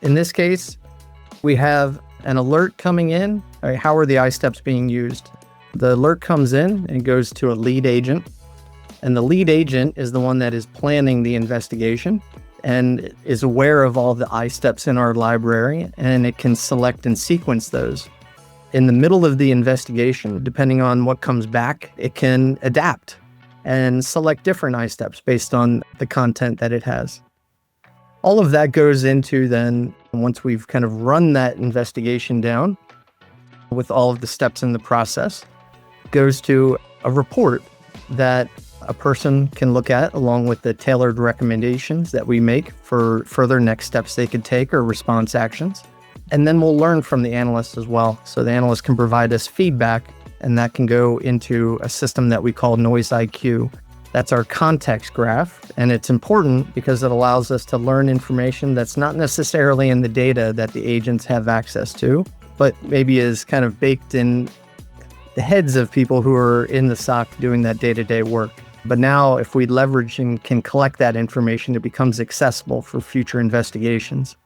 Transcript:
In this case, we have an alert coming in. All right, how are the iSteps being used? The alert comes in and goes to a lead agent. And the lead agent is the one that is planning the investigation and is aware of all the iSteps in our library, and it can select and sequence those. In the middle of the investigation, depending on what comes back, it can adapt and select different iSteps based on the content that it has. All of that goes into then, once we've kind of run that investigation down with all of the steps in the process, goes to a report that a person can look at along with the tailored recommendations that we make for further next steps they could take or response actions. And then we'll learn from the analysts as well. So the analyst can provide us feedback, and that can go into a system that we call Noise IQ. That's our context graph, and it's important because it allows us to learn information that's not necessarily in the data that the agents have access to, but maybe is kind of baked in the heads of people who are in the SOC doing that day-to-day work. But now if we leverage and can collect that information, it becomes accessible for future investigations.